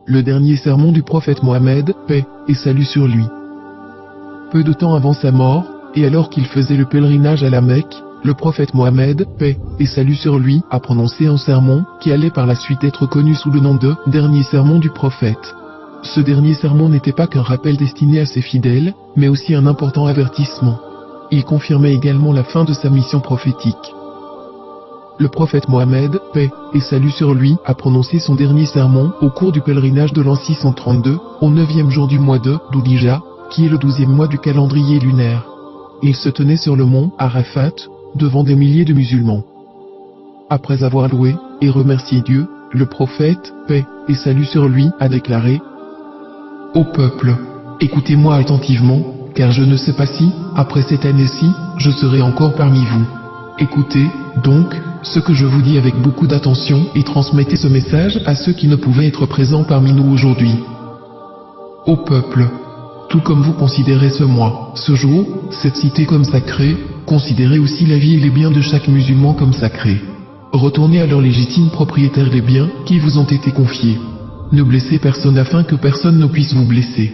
le dernier sermon du prophète Mohammed, paix et salut sur lui. Peu de temps avant sa mort, et alors qu'il faisait le pèlerinage à la Mecque, le prophète Mohammed, paix et salut sur lui, a prononcé un sermon qui allait par la suite être connu sous le nom de « dernier sermon du prophète ». Ce dernier sermon n'était pas qu'un rappel destiné à ses fidèles, mais aussi un important avertissement. Il confirmait également la fin de sa mission prophétique. Le prophète Mohammed, paix et salut sur lui, a prononcé son dernier sermon au cours du pèlerinage de l'an 632, au 9e jour du mois de Dhul-Hijjah, qui est le 12e mois du calendrier lunaire. Il se tenait sur le mont Arafat, devant des milliers de musulmans. Après avoir loué et remercié Dieu, le prophète, paix et salut sur lui, a déclaré : « Ô peuple, écoutez-moi attentivement, car je ne sais pas si, après cette année-ci, je serai encore parmi vous. Écoutez, donc, ce que je vous dis avec beaucoup d'attention et transmettez ce message à ceux qui ne pouvaient être présents parmi nous aujourd'hui. Ô peuple, tout comme vous considérez ce mois, ce jour, cette cité comme sacrée, considérez aussi la vie et les biens de chaque musulman comme sacrés. Retournez à leurs légitimes propriétaires les biens qui vous ont été confiés. Ne blessez personne afin que personne ne puisse vous blesser.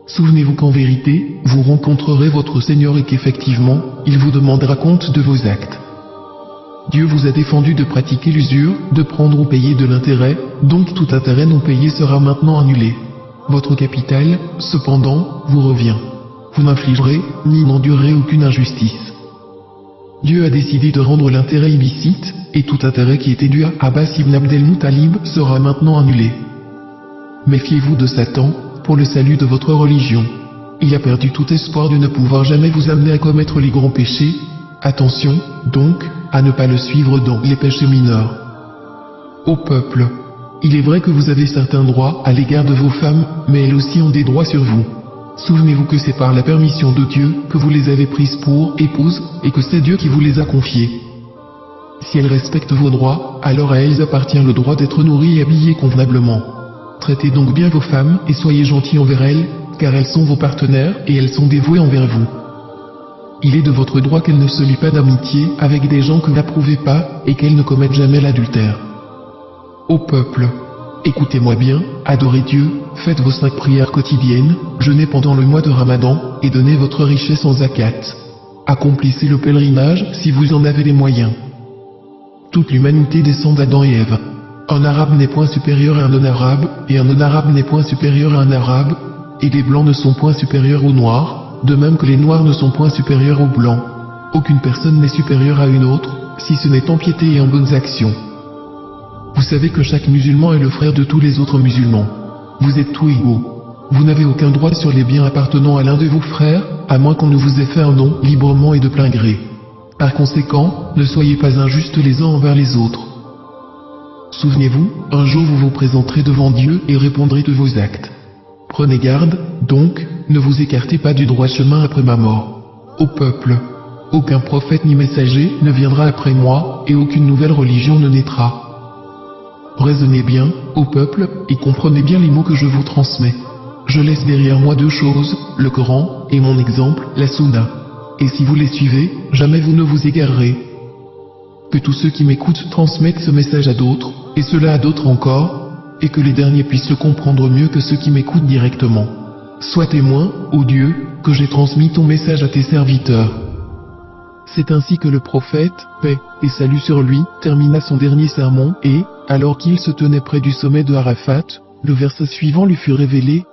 Souvenez-vous qu'en vérité, vous rencontrerez votre Seigneur et qu'effectivement, il vous demandera compte de vos actes. Dieu vous a défendu de pratiquer l'usure, de prendre ou payer de l'intérêt, donc tout intérêt non payé sera maintenant annulé. Votre capital, cependant, vous revient. Vous n'infligerez, ni n'endurerez aucune injustice. Dieu a décidé de rendre l'intérêt illicite, et tout intérêt qui était dû à Abbas ibn Abdel-Muttalib sera maintenant annulé. Méfiez-vous de Satan, pour le salut de votre religion. Il a perdu tout espoir de ne pouvoir jamais vous amener à commettre les grands péchés. Attention, donc, à ne pas le suivre dans les péchés mineurs. Ô peuple, il est vrai que vous avez certains droits à l'égard de vos femmes, mais elles aussi ont des droits sur vous. Souvenez-vous que c'est par la permission de Dieu que vous les avez prises pour épouses, et que c'est Dieu qui vous les a confiées. Si elles respectent vos droits, alors à elles appartient le droit d'être nourries et habillées convenablement. Traitez donc bien vos femmes et soyez gentils envers elles, car elles sont vos partenaires et elles sont dévouées envers vous. Il est de votre droit qu'elles ne se lient pas d'amitié avec des gens que vous n'approuvez pas et qu'elles ne commettent jamais l'adultère. Ô peuple, écoutez-moi bien, adorez Dieu, faites vos 5 prières quotidiennes, jeûnez pendant le mois de Ramadan et donnez votre richesse en zakat. Accomplissez le pèlerinage si vous en avez les moyens. Toute l'humanité descend d'Adam et Ève. Un arabe n'est point supérieur à un non-arabe, et un non-arabe n'est point supérieur à un arabe, et les blancs ne sont point supérieurs aux noirs, de même que les noirs ne sont point supérieurs aux blancs. Aucune personne n'est supérieure à une autre, si ce n'est en piété et en bonnes actions. Vous savez que chaque musulman est le frère de tous les autres musulmans. Vous êtes tous égaux. Vous n'avez aucun droit sur les biens appartenant à l'un de vos frères, à moins qu'on ne vous ait fait un don librement et de plein gré. Par conséquent, ne soyez pas injustes les uns envers les autres. Souvenez-vous, un jour vous vous présenterez devant Dieu et répondrez de vos actes. Prenez garde, donc, ne vous écartez pas du droit chemin après ma mort. Ô peuple, aucun prophète ni messager ne viendra après moi, et aucune nouvelle religion ne naîtra. Raisonnez bien, ô peuple, et comprenez bien les mots que je vous transmets. Je laisse derrière moi 2 choses, le Coran, et mon exemple, la Sunna. Et si vous les suivez, jamais vous ne vous égarerez. Que tous ceux qui m'écoutent transmettent ce message à d'autres, et cela à d'autres encore, et que les derniers puissent le comprendre mieux que ceux qui m'écoutent directement. Sois témoin, ô Dieu, que j'ai transmis ton message à tes serviteurs. C'est ainsi que le prophète, paix et salut sur lui, termina son dernier sermon et, alors qu'il se tenait près du sommet de Arafat, le verset suivant lui fut révélé,